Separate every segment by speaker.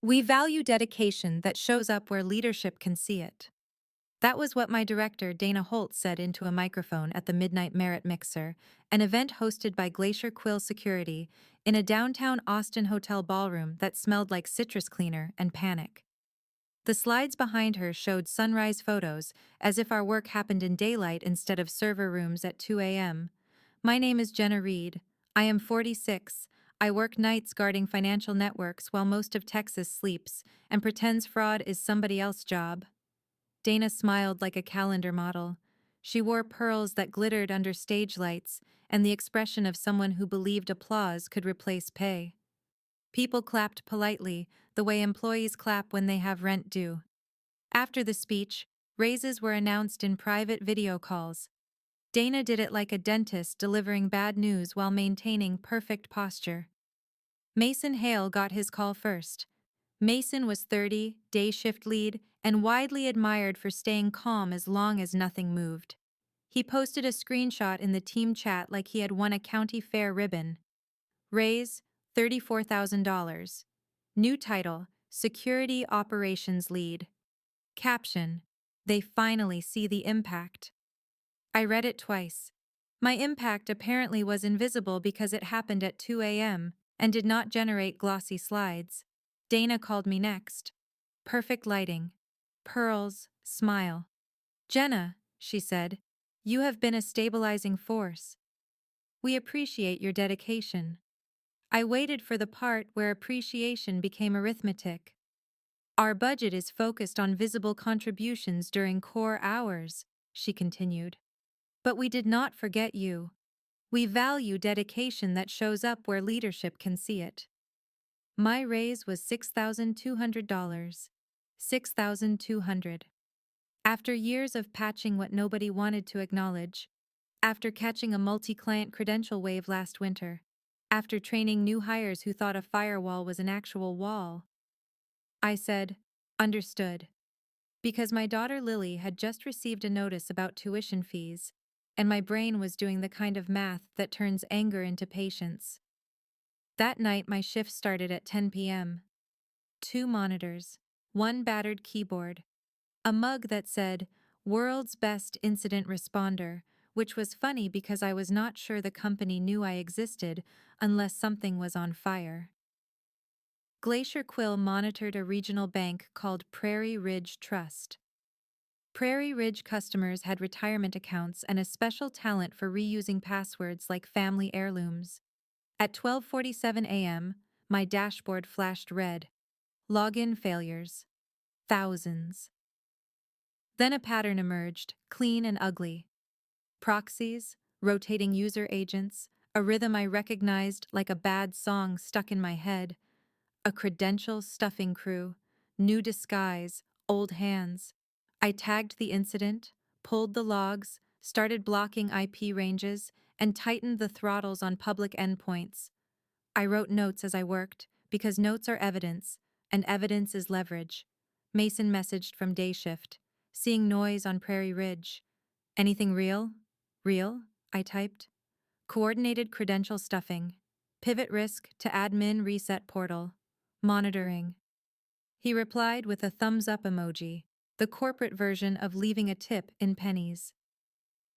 Speaker 1: We value dedication that shows up where leadership can see it. That was what my director, Dana Holt, said into a microphone at the Midnight Merit Mixer, an event hosted by Glacier Quill Security, in a downtown Austin hotel ballroom that smelled like citrus cleaner and panic. The slides behind her showed sunrise photos, as if our work happened in daylight instead of server rooms at 2 a.m. My name is Jenna Reed. I am 46. I work nights guarding financial networks while most of Texas sleeps and pretends fraud is somebody else's job. Dana smiled like a calendar model. She wore pearls that glittered under stage lights and the expression of someone who believed applause could replace pay. People clapped politely, the way employees clap when they have rent due. After the speech, raises were announced in private video calls. Dana did it like a dentist delivering bad news while maintaining perfect posture. Mason Hale got his call first. Mason was 30, day shift lead, and widely admired for staying calm as long as nothing moved. He posted a screenshot in the team chat like he had won a county fair ribbon. Raise, $34,000. New title, Security Operations Lead. Caption, they finally see the impact. I read it twice. My impact apparently was invisible because it happened at 2 a.m. and did not generate glossy slides. Dana called me next. Perfect lighting. Pearls, smile. Jenna, she said, you have been a stabilizing force. We appreciate your dedication. I waited for the part where appreciation became arithmetic. Our budget is focused on visible contributions during core hours, she continued. But we did not forget you. We value dedication that shows up where leadership can see it. My raise was $6,200. $6,200. After years of patching what nobody wanted to acknowledge, after catching a multi-client credential wave last winter, after training new hires who thought a firewall was an actual wall, I said, understood. Because my daughter Lily had just received a notice about tuition fees, and my brain was doing the kind of math that turns anger into patience. That night my shift started at 10 p.m. 2 monitors, 1 battered keyboard, a mug that said, World's Best Incident Responder, which was funny because I was not sure the company knew I existed unless something was on fire. Glacier Quill monitored a regional bank called Prairie Ridge Trust. Prairie Ridge customers had retirement accounts and a special talent for reusing passwords like family heirlooms. At 12:47 a.m., my dashboard flashed red. Login failures. Thousands. Then a pattern emerged, clean and ugly. Proxies, rotating user agents, a rhythm I recognized like a bad song stuck in my head, a credential stuffing crew, new disguise, old hands. I tagged the incident, pulled the logs, started blocking IP ranges, and tightened the throttles on public endpoints. I wrote notes as I worked, because notes are evidence, and evidence is leverage. Mason messaged from dayshift, seeing noise on Prairie Ridge. Anything real? Real? I typed. Coordinated credential stuffing. Pivot risk to admin reset portal. Monitoring. He replied with a thumbs up emoji, the corporate version of leaving a tip in pennies.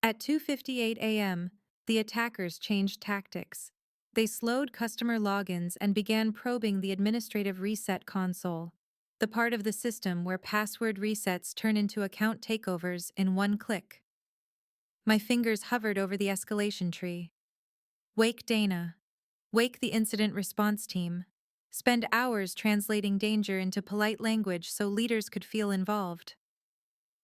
Speaker 1: At 2:58 a.m., the attackers changed tactics. They slowed customer logins and began probing the administrative reset console, the part of the system where password resets turn into account takeovers in one click. My fingers hovered over the escalation tree. Wake Dana. Wake the incident response team. Spend hours translating danger into polite language so leaders could feel involved.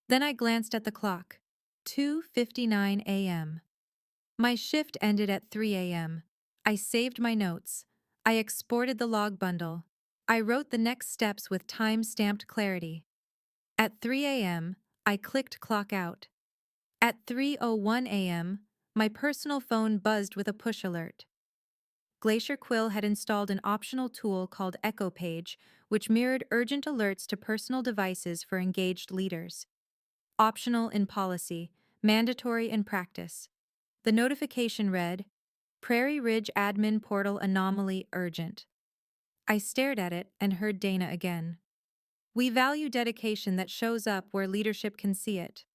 Speaker 1: Then I glanced at the clock. 2:59 a.m. My shift ended at 3 a.m. I saved my notes. I exported the log bundle. I wrote the next steps with time-stamped clarity. At 3 a.m., I clicked clock out. At 3:01 a.m., my personal phone buzzed with a push alert. Glacier Quill had installed an optional tool called Echo Page, which mirrored urgent alerts to personal devices for engaged leaders. Optional in policy, mandatory in practice. The notification read, Prairie Ridge Admin Portal Anomaly Urgent. I stared at it and heard Dana again. We value dedication that shows up where leadership can see it.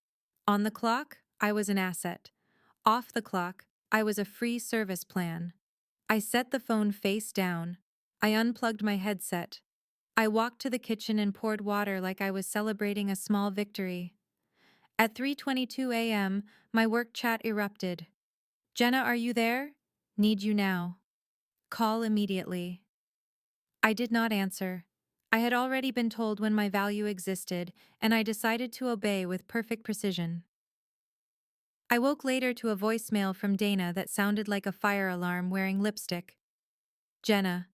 Speaker 1: On the clock, I was an asset. Off the clock, I was a free service plan. I set the phone face down. I unplugged my headset. I walked to the kitchen and poured water like I was celebrating a small victory. At 3:22 a.m., my work chat erupted. Jenna, are you there? Need you now. Call immediately. I did not answer. I had already been told when my value existed, and I decided to obey with perfect precision. I woke later to a voicemail from Dana that sounded like a fire alarm wearing lipstick. Jenna,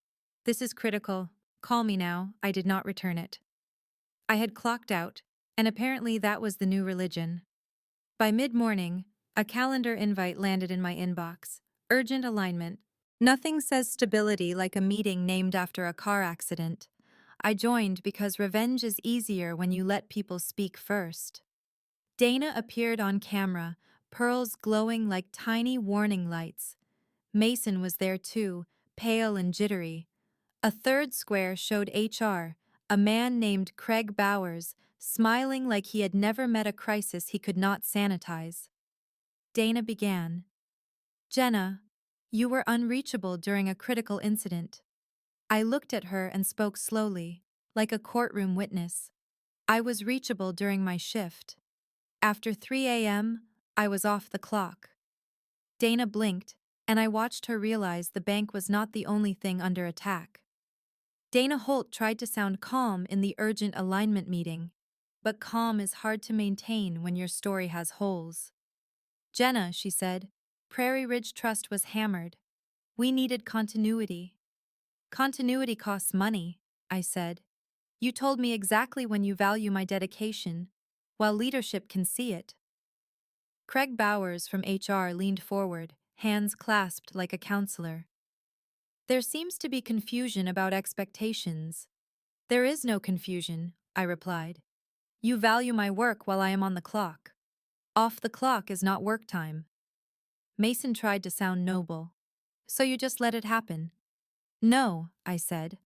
Speaker 1: this is critical. Call me now. I did not return it. I had clocked out, and apparently that was the new religion. By mid-morning, a calendar invite landed in my inbox. Urgent alignment. Nothing says stability like a meeting named after a car accident. I joined because revenge is easier when you let people speak first. Dana appeared on camera, pearls glowing like tiny warning lights. Mason was there too, pale and jittery. A third square showed HR, a man named Craig Bowers, smiling like he had never met a crisis he could not sanitize. Dana began. Jenna, you were unreachable during a critical incident. I looked at her and spoke slowly, like a courtroom witness. I was reachable during my shift. After 3 a.m., I was off the clock. Dana blinked, and I watched her realize the bank was not the only thing under attack. Dana Holt tried to sound calm in the urgent alignment meeting, but calm is hard to maintain when your story has holes. Jenna, she said, Prairie Ridge Trust was hammered. We needed continuity. Continuity costs money, I said. You told me exactly when you value my dedication, while leadership can see it. Craig Bowers from HR leaned forward, hands clasped like a counselor. There seems to be confusion about expectations. There is no confusion, I replied. You value my work while I am on the clock. Off the clock is not work time. Mason tried to sound noble. So you just let it happen? No, I said.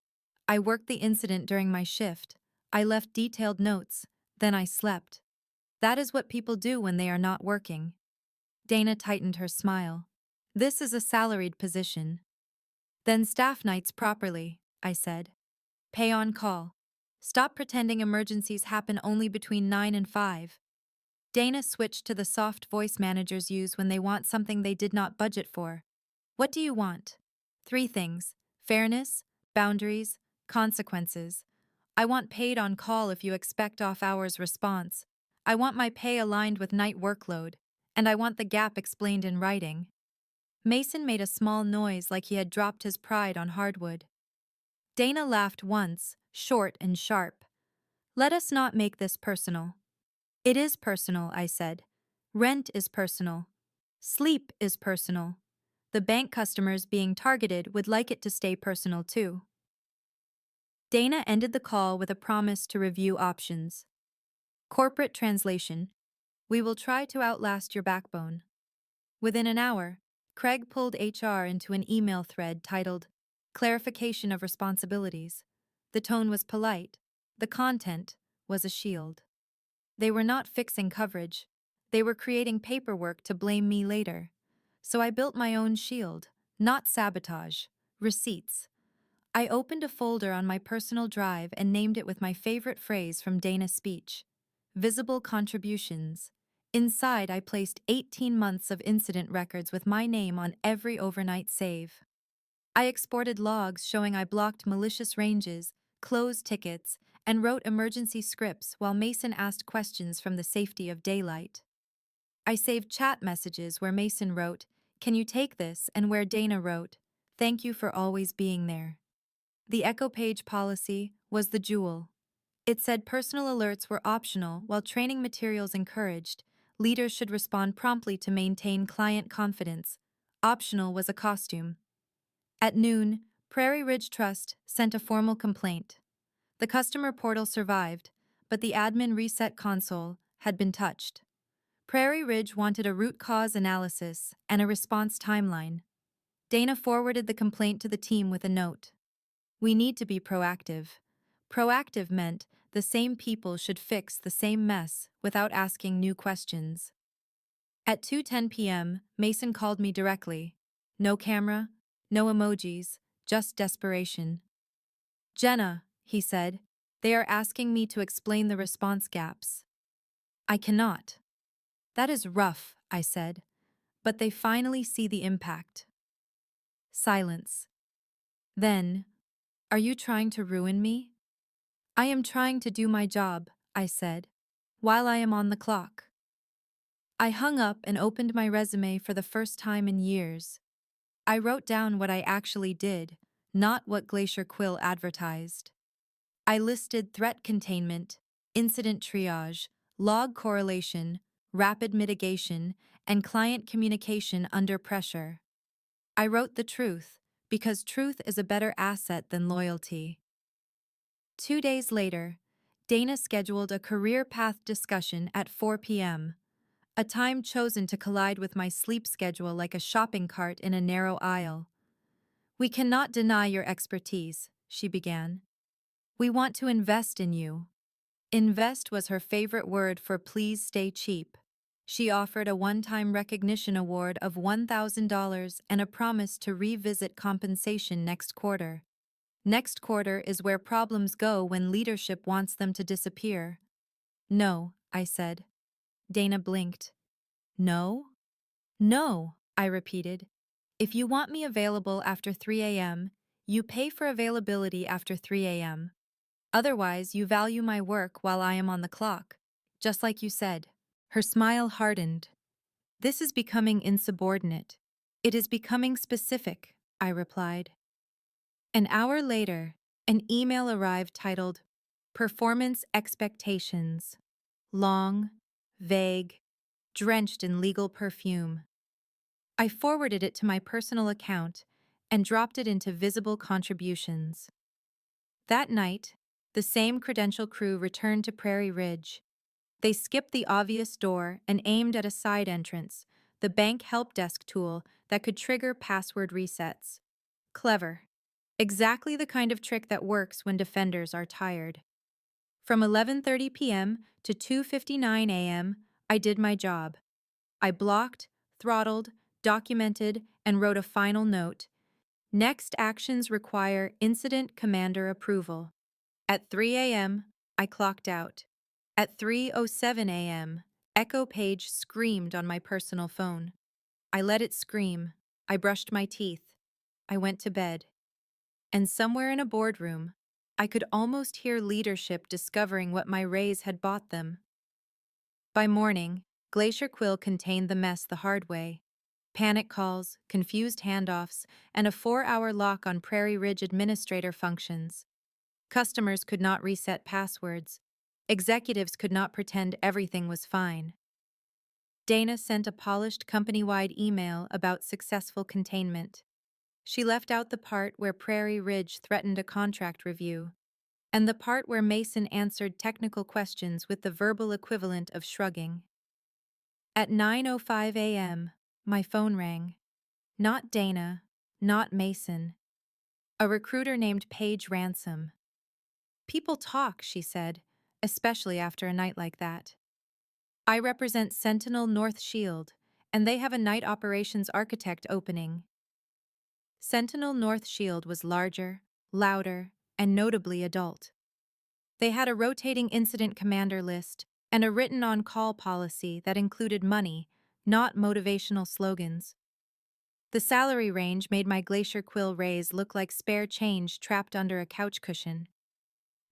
Speaker 1: I worked the incident during my shift. I left detailed notes. Then I slept. That is what people do when they are not working. Dana tightened her smile. This is a salaried position. Then staff nights properly, I said. Pay on call. Stop pretending emergencies happen only between 9 and 5. Dana switched to the soft voice managers use when they want something they did not budget for. What do you want? 3 things: fairness, boundaries, consequences. I want paid on call if you expect off-hours response. I want my pay aligned with night workload, and I want the gap explained in writing. Mason made a small noise like he had dropped his pride on hardwood. Dana laughed once, short and sharp. Let us not make this personal. It is personal, I said. Rent is personal. Sleep is personal. The bank customers being targeted would like it to stay personal too. Dana ended the call with a promise to review options. Corporate translation. We will try to outlast your backbone. Within an hour, Craig pulled HR into an email thread titled Clarification of Responsibilities. The tone was polite. The content was a shield. They were not fixing coverage. They were creating paperwork to blame me later. So I built my own shield, not sabotage, receipts. I opened a folder on my personal drive and named it with my favorite phrase from Dana's speech: Visible Contributions. Inside, I placed 18 months of incident records with my name on every overnight save. I exported logs showing I blocked malicious ranges, closed tickets, and wrote emergency scripts while Mason asked questions from the safety of daylight. I saved chat messages where Mason wrote, "Can you take this?" and where Dana wrote, "Thank you for always being there." The Echo Page policy was the jewel. It said personal alerts were optional while training materials encouraged. Leaders should respond promptly to maintain client confidence. Optional was a costume. At noon, Prairie Ridge Trust sent a formal complaint. The customer portal survived, but the admin reset console had been touched. Prairie Ridge wanted a root cause analysis and a response timeline. Dana forwarded the complaint to the team with a note. We need to be proactive. Proactive meant the same people should fix the same mess without asking new questions. At 2:10 p.m., Mason called me directly. No camera, no emojis, just desperation. "Jenna," he said, "they are asking me to explain the response gaps." "I cannot." "That is rough," I said, "but they finally see the impact." Silence. Then, "Are you trying to ruin me?" "I am trying to do my job," I said, "while I am on the clock." I hung up and opened my resume for the first time in years. I wrote down what I actually did, not what Glacier Quill advertised. I listed threat containment, incident triage, log correlation, rapid mitigation, and client communication under pressure. I wrote the truth, because truth is a better asset than loyalty. 2 days later, Dana scheduled a career path discussion at 4 p.m., a time chosen to collide with my sleep schedule like a shopping cart in a narrow aisle. "We cannot deny your expertise," she began. "We want to invest in you." Invest was her favorite word for please stay cheap. She offered a one-time recognition award of $1,000 and a promise to revisit compensation next quarter. Next quarter is where problems go when leadership wants them to disappear. "No," I said. Dana blinked. "No?" "No," I repeated. "If you want me available after 3 a.m., you pay for availability after 3 a.m. Otherwise, you value my work while I am on the clock, just like you said." Her smile hardened. "This is becoming insubordinate. It is becoming specific," I replied. An hour later, an email arrived titled, "Performance Expectations." Long, vague, drenched in legal perfume. I forwarded it to my personal account and dropped it into visible contributions. That night, the same credential crew returned to Prairie Ridge. They skipped the obvious door and aimed at a side entrance, the bank help desk tool that could trigger password resets. Clever. Exactly the kind of trick that works when defenders are tired. From 11:30 p.m. to 2:59 a.m., I did my job. I blocked, throttled, documented, and wrote a final note. Next actions require incident commander approval. At 3 a.m., I clocked out. At 3:07 a.m., Echo Page screamed on my personal phone. I let it scream. I brushed my teeth. I went to bed. And somewhere in a boardroom, I could almost hear leadership discovering what my raise had bought them. By morning, Glacier Quill contained the mess the hard way. Panic calls, confused handoffs, and a 4-hour lock on Prairie Ridge administrator functions. Customers could not reset passwords. Executives could not pretend everything was fine. Dana sent a polished company-wide email about successful containment. She left out the part where Prairie Ridge threatened a contract review, and the part where Mason answered technical questions with the verbal equivalent of shrugging. At 9:05 a.m., my phone rang. Not Dana, not Mason. A recruiter named Paige Ransom. "People talk," she said, "especially after a night like that. I represent Sentinel North Shield, and they have a night operations architect opening." Sentinel North Shield was larger, louder, and notably adult. They had a rotating incident commander list and a written on-call policy that included money, not motivational slogans. The salary range made my Glacier Quill raise look like spare change trapped under a couch cushion.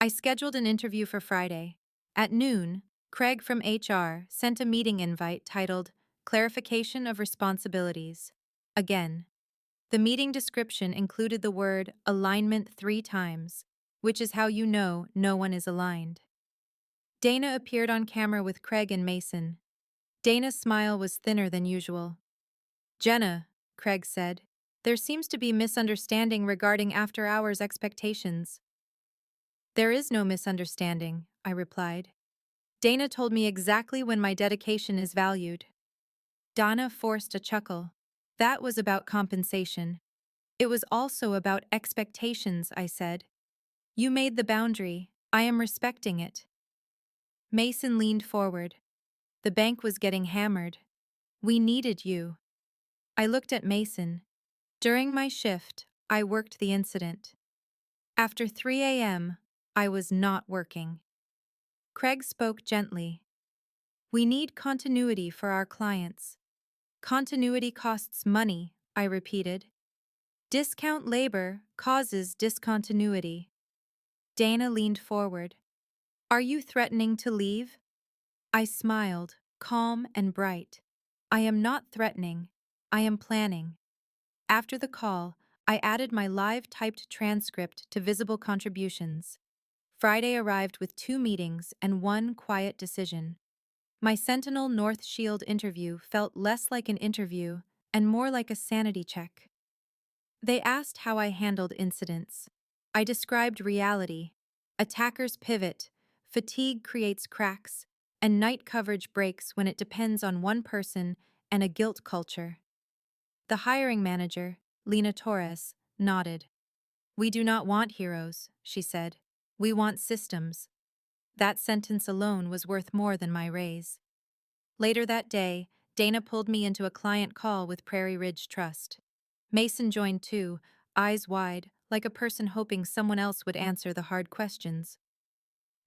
Speaker 1: I scheduled an interview for Friday. At noon, Craig from HR sent a meeting invite titled Clarification of Responsibilities. Again, the meeting description included the word alignment 3 times, which is how you know no one is aligned. Dana appeared on camera with Craig and Mason. Dana's smile was thinner than usual. "Jenna," Craig said, "there seems to be misunderstanding regarding after-hours expectations." "There is no misunderstanding," I replied. "Dana told me exactly when my dedication is valued." Dana forced a chuckle. "That was about compensation." It was also about expectations, I said. You made the boundary. I am respecting it. Mason leaned forward. The bank was getting hammered. We needed you. I looked at Mason. During my shift, I worked the incident. After 3 a.m., I was not working. Craig spoke gently. We need continuity for our clients. Continuity costs money, I repeated. Discount labor causes discontinuity. Dana leaned forward. Are you threatening to leave? I smiled, calm and bright. I am not threatening. I am planning. After the call, I added my live typed transcript to visible contributions. Friday arrived with 2 meetings and 1 quiet decision. My Sentinel North Shield interview felt less like an interview and more like a sanity check. They asked how I handled incidents. I described reality. Attackers pivot, fatigue creates cracks, and night coverage breaks when it depends on one person and a guilt culture. The hiring manager, Lena Torres, nodded. We do not want heroes, she said. We want systems. That sentence alone was worth more than my raise. Later that day, Dana pulled me into a client call with Prairie Ridge Trust. Mason joined too, eyes wide, like a person hoping someone else would answer the hard questions.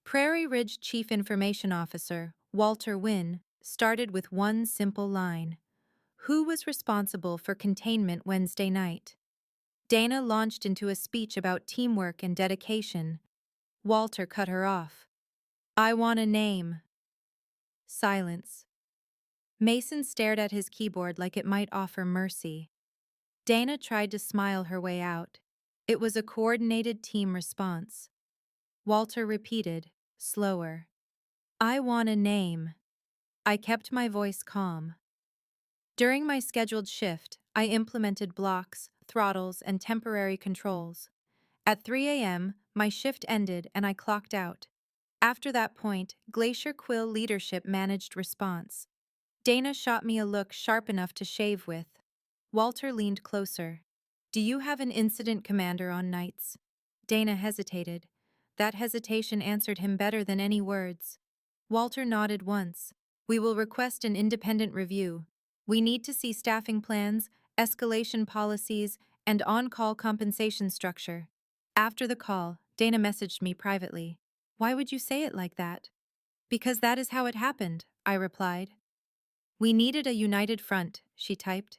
Speaker 1: Prairie Ridge Chief Information Officer, Walter Wynn, started with one simple line. Who was responsible for containment Wednesday night? Dana launched into a speech about teamwork and dedication. Walter cut her off. I want a name. Silence. Mason stared at his keyboard like it might offer mercy. Dana tried to smile her way out. It was a coordinated team response. Walter repeated, slower. I want a name. I kept my voice calm. During my scheduled shift, I implemented blocks, throttles, and temporary controls. At 3 a.m., my shift ended and I clocked out. After that point, Glacier Quill leadership managed response. Dana shot me a look sharp enough to shave with. Walter leaned closer. Do you have an incident commander on nights? Dana hesitated. That hesitation answered him better than any words. Walter nodded once. We will request an independent review. We need to see staffing plans, escalation policies, and on-call compensation structure. After the call, Dana messaged me privately. Why would you say it like that? Because that is how it happened, I replied. We needed a united front, she typed.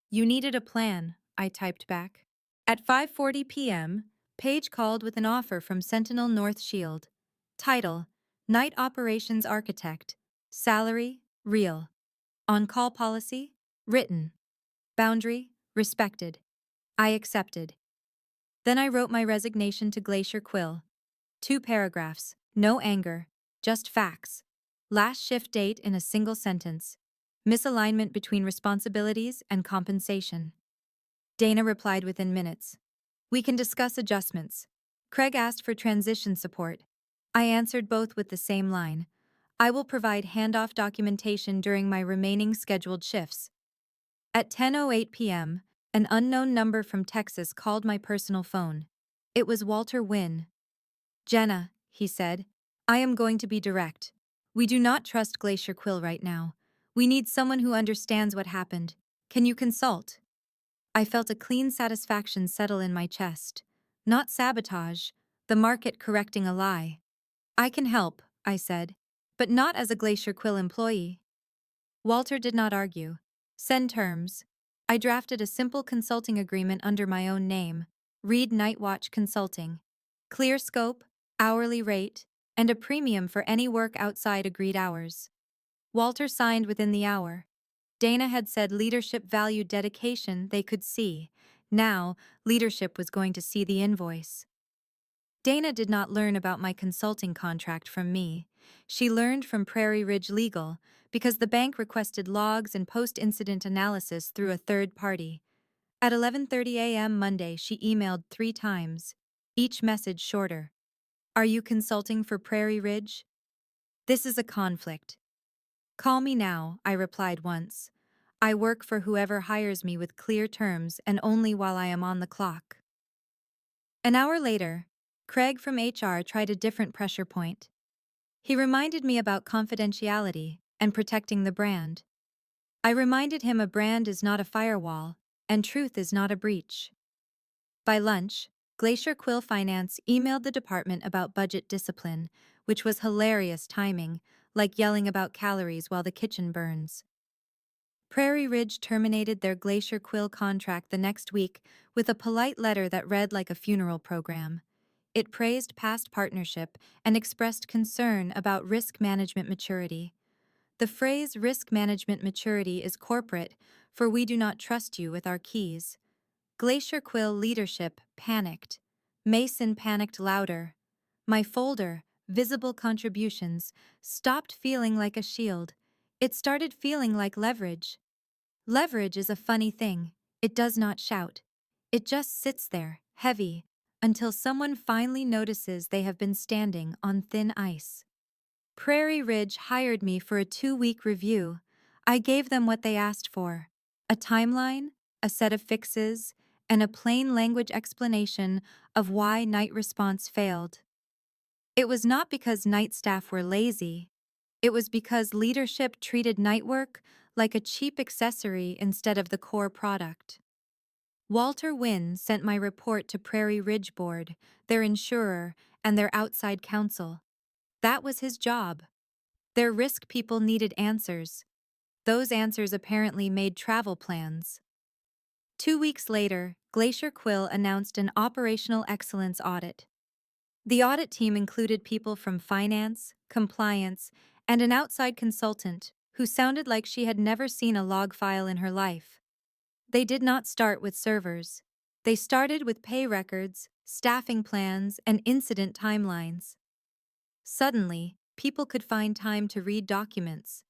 Speaker 1: You needed a plan, I typed back. At 5:40 p.m., Paige called with an offer from Sentinel North Shield. Title: Night Operations Architect. Salary: real. On-call policy: written. Boundary: respected. I accepted. Then I wrote my resignation to Glacier Quill. 2 paragraphs, no anger, just facts. Last shift date in a single sentence. Misalignment between responsibilities and compensation. Dana replied within minutes. We can discuss adjustments. Craig asked for transition support. I answered both with the same line. I will provide handoff documentation during my remaining scheduled shifts. At 10:08 p.m., an unknown number from Texas called my personal phone. It was Walter Wynn. Jenna, he said, I am going to be direct. We do not trust Glacier Quill right now. We need someone who understands what happened. Can you consult? I felt a clean satisfaction settle in my chest. Not sabotage, the market correcting a lie. I can help, I said, but not as a Glacier Quill employee. Walter did not argue. Send terms. I drafted a simple consulting agreement under my own name, Reed Nightwatch Consulting. Clear scope, hourly rate, and a premium for any work outside agreed hours. Walter signed within the hour. Dana had said leadership valued dedication they could see. Now, leadership was going to see the invoice. Dana did not learn about my consulting contract from me. She learned from Prairie Ridge Legal because the bank requested logs and post-incident analysis through a third party. At 11:30 a.m. Monday, she emailed 3 times, each message shorter. Are you consulting for Prairie Ridge? This is a conflict. Call me now, I replied once. I work for whoever hires me with clear terms and only while I am on the clock. An hour later, Craig from HR tried a different pressure point. He reminded me about confidentiality and protecting the brand. I reminded him a brand is not a firewall, and truth is not a breach. By lunch, Glacier Quill Finance emailed the department about budget discipline, which was hilarious timing, like yelling about calories while the kitchen burns. Prairie Ridge terminated their Glacier Quill contract the next week with a polite letter that read like a funeral program. It praised past partnership and expressed concern about risk management maturity. The phrase risk management maturity is corporate, for we do not trust you with our keys. Glacier Quill leadership panicked. Mason panicked louder. My folder, visible contributions, stopped feeling like a shield. It started feeling like leverage. Leverage is a funny thing. It does not shout. It just sits there, heavy, until someone finally notices they have been standing on thin ice. Prairie Ridge hired me for a 2-week review. I gave them what they asked for: a timeline, a set of fixes, and a plain language explanation of why night response failed. It was not because night staff were lazy. It was because leadership treated night work like a cheap accessory instead of the core product. Walter Wynn sent my report to Prairie Ridge Board, their insurer, and their outside counsel. That was his job. Their risk people needed answers. Those answers apparently made travel plans. 2 weeks later, Glacier Quill announced an operational excellence audit. The audit team included people from finance, compliance, and an outside consultant who sounded like she had never seen a log file in her life. They did not start with servers. They started with pay records, staffing plans, and incident timelines. Suddenly, people could find time to read documents.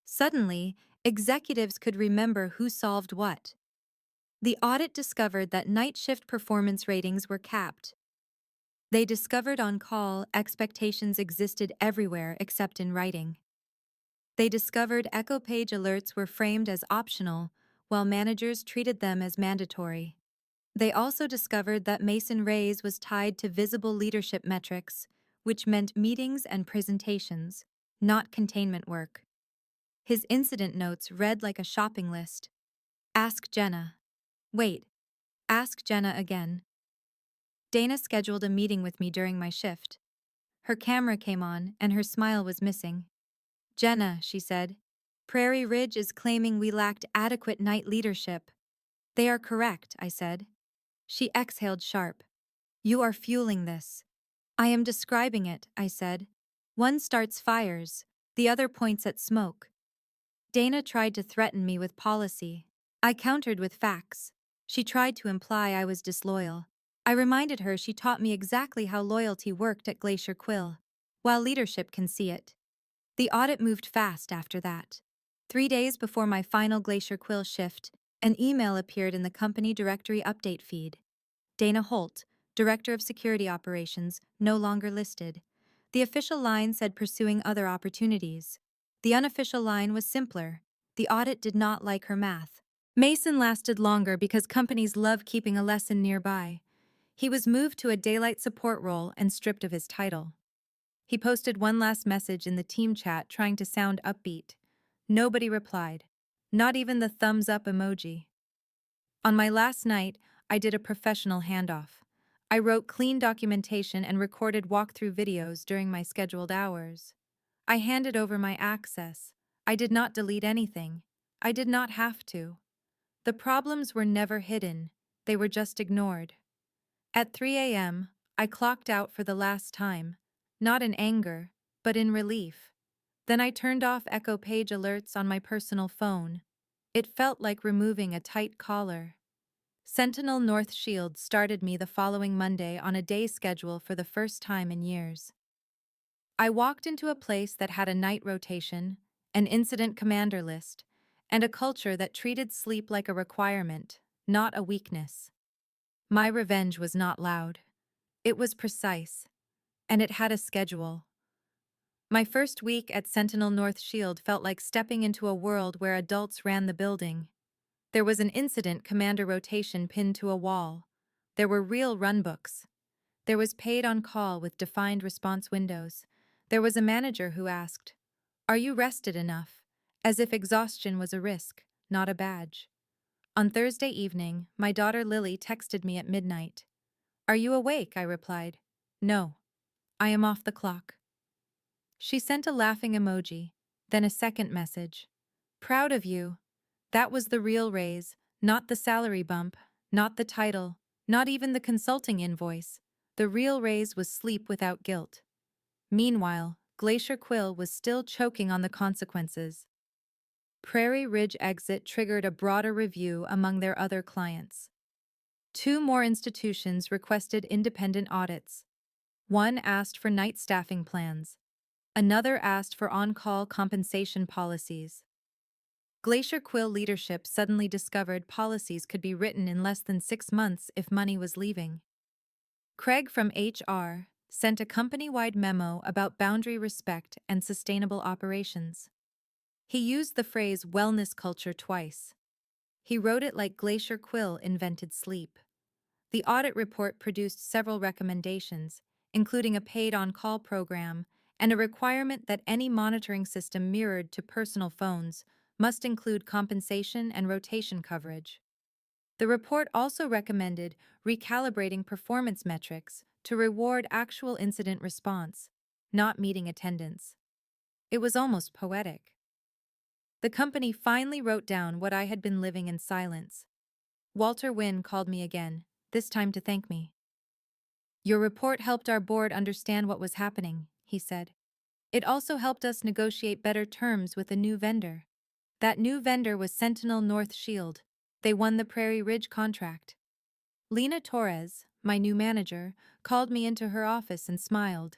Speaker 1: Suddenly, executives could remember who solved what. The audit discovered that night shift performance ratings were capped. They discovered on-call expectations existed everywhere except in writing. They discovered echo page alerts were framed as optional, while managers treated them as mandatory. They also discovered that Mason raise was tied to visible leadership metrics, which meant meetings and presentations, not containment work. His incident notes read like a shopping list. Ask Jenna. Wait. Ask Jenna again. Dana scheduled a meeting with me during my shift. Her camera came on, and her smile was missing. Jenna, she said, Prairie Ridge is claiming we lacked adequate night leadership. They are correct, I said. She exhaled sharp. You are fueling this. I am describing it, I said. One starts fires, the other points at smoke. Dana tried to threaten me with policy. I countered with facts. She tried to imply I was disloyal. I reminded her she taught me exactly how loyalty worked at Glacier Quill, while leadership can see it. The audit moved fast after that. 3 days before my final Glacier Quill shift, an email appeared in the company directory update feed. Dana Holt, Director of Security Operations, no longer listed. The official line said pursuing other opportunities. The unofficial line was simpler. The audit did not like her math. Mason lasted longer because companies love keeping a lesson nearby. He was moved to a daylight support role and stripped of his title. He posted one last message in the team chat trying to sound upbeat. Nobody replied, not even the thumbs up emoji. On my last night, I did a professional handoff. I wrote clean documentation and recorded walkthrough videos during my scheduled hours. I handed over my access. I did not delete anything. I did not have to. The problems were never hidden. They were just ignored. At 3 a.m., I clocked out for the last time, not in anger, but in relief. Then I turned off echo page alerts on my personal phone. It felt like removing a tight collar. Sentinel North Shield started me the following Monday on a day schedule for the first time in years. I walked into a place that had a night rotation, an incident commander list, and a culture that treated sleep like a requirement, not a weakness. My revenge was not loud. It was precise, and it had a schedule. My first week at Sentinel North Shield felt like stepping into a world where adults ran the building. There was an incident commander rotation pinned to a wall. There were real runbooks. There was paid on call with defined response windows. There was a manager who asked, "Are you rested enough?" As if exhaustion was a risk, not a badge. On Thursday evening, my daughter Lily texted me at midnight. "Are you awake?" I replied. "No. I am off the clock." She sent a laughing emoji, then a second message. "Proud of you." That was the real raise, not the salary bump, not the title, not even the consulting invoice. The real raise was sleep without guilt. Meanwhile, Glacier Quill was still choking on the consequences. Prairie Ridge exit triggered a broader review among their other clients. Two more institutions requested independent audits. One asked for night staffing plans. Another asked for on-call compensation policies. Glacier Quill leadership suddenly discovered policies could be written in less than 6 months if money was leaving. Craig from HR sent a company-wide memo about boundary respect and sustainable operations. He used the phrase wellness culture twice. He wrote it like Glacier Quill invented sleep. The audit report produced several recommendations, including a paid on-call program and a requirement that any monitoring system mirrored to personal phones must include compensation and rotation coverage. The report also recommended recalibrating performance metrics to reward actual incident response, not meeting attendance. It was almost poetic. The company finally wrote down what I had been living in silence. Walter Wynn called me again, this time to thank me. "Your report helped our board understand what was happening," he said. "It also helped us negotiate better terms with a new vendor." That new vendor was Sentinel North Shield. They won the Prairie Ridge contract. Lena Torres, my new manager, called me into her office and smiled.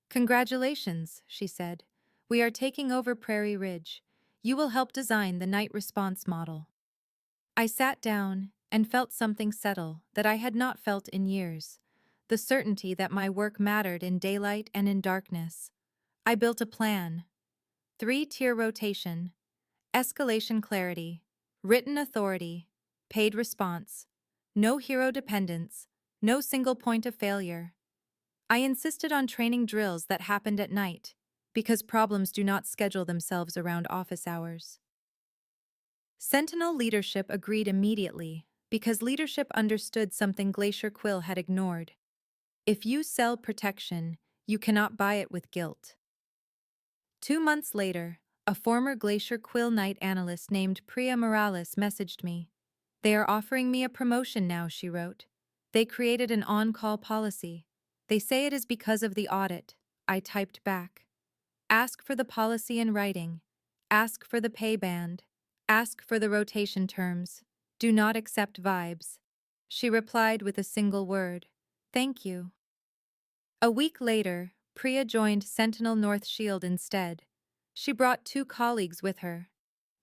Speaker 1: "Congratulations," she said. "We are taking over Prairie Ridge. You will help design the night response model." I sat down and felt something settle that I had not felt in years, the certainty that my work mattered in daylight and in darkness. I built a plan. 3-tier rotation, escalation clarity, written authority, paid response, no hero dependence, no single point of failure. I insisted on training drills that happened at night, because problems do not schedule themselves around office hours. Sentinel leadership agreed immediately, because leadership understood something Glacier Quill had ignored. If you sell protection, you cannot buy it with guilt. 2 months later, a former Glacier Quill night analyst named Priya Morales messaged me. "They are offering me a promotion now," she wrote. "They created an on-call policy. They say it is because of the audit." I typed back. "Ask for the policy in writing. Ask for the pay band. Ask for the rotation terms. Do not accept vibes." She replied with a single word: "Thank you." A week later, Priya joined Sentinel North Shield instead. She brought 2 colleagues with her.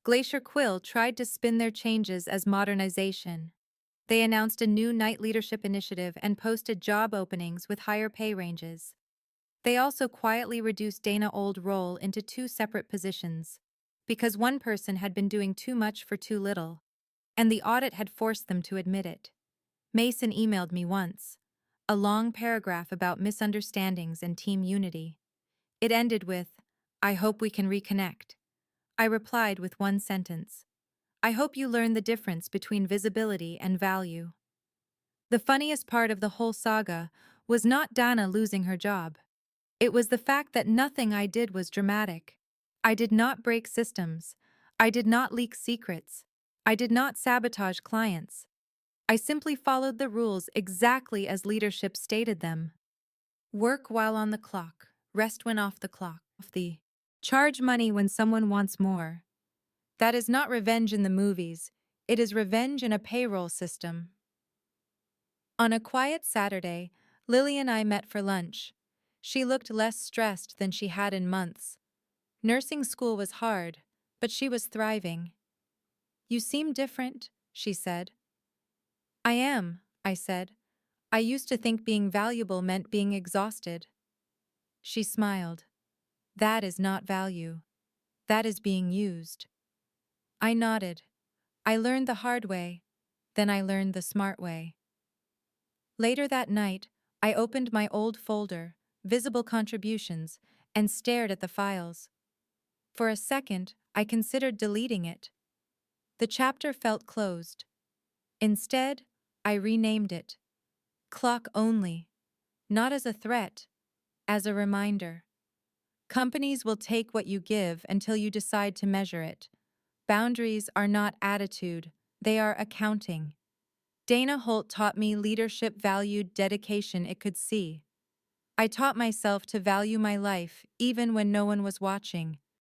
Speaker 1: Glacier Quill tried to spin their changes as modernization. They announced a new night leadership initiative and posted job openings with higher pay ranges. They also quietly reduced Dana's old role into 2 separate positions, because one person had been doing too much for too little, and the audit had forced them to admit it. Mason emailed me once, a long paragraph about misunderstandings and team unity. It ended with, "I hope we can reconnect." I replied with one sentence: "I hope you learn the difference between visibility and value." The funniest part of the whole saga was not Dana losing her job. It was the fact that nothing I did was dramatic. I did not break systems. I did not leak secrets. I did not sabotage clients. I simply followed the rules exactly as leadership stated them. Work while on the clock, rest when off the clock. Charge money when someone wants more. That is not revenge in the movies. It is revenge in a payroll system. On a quiet Saturday, Lily and I met for lunch. She looked less stressed than she had in months. Nursing school was hard, but she was thriving. "You seem different," she said. "I am," I said. "I used to think being valuable meant being exhausted." She smiled. That is not value. That is being used. I nodded. I learned the hard way. Then I learned the smart way. Later that night, I opened my old folder, Visible Contributions, and stared at the files. For a second, I considered deleting it. The chapter felt closed. Instead, I renamed it. Clock Only. Not as a threat, as a reminder. Companies will take what you give until you decide to measure it. Boundaries are not attitude, they are accounting. Dana Holt taught me leadership valued dedication it could see. I taught myself to value my life even when no one was watching.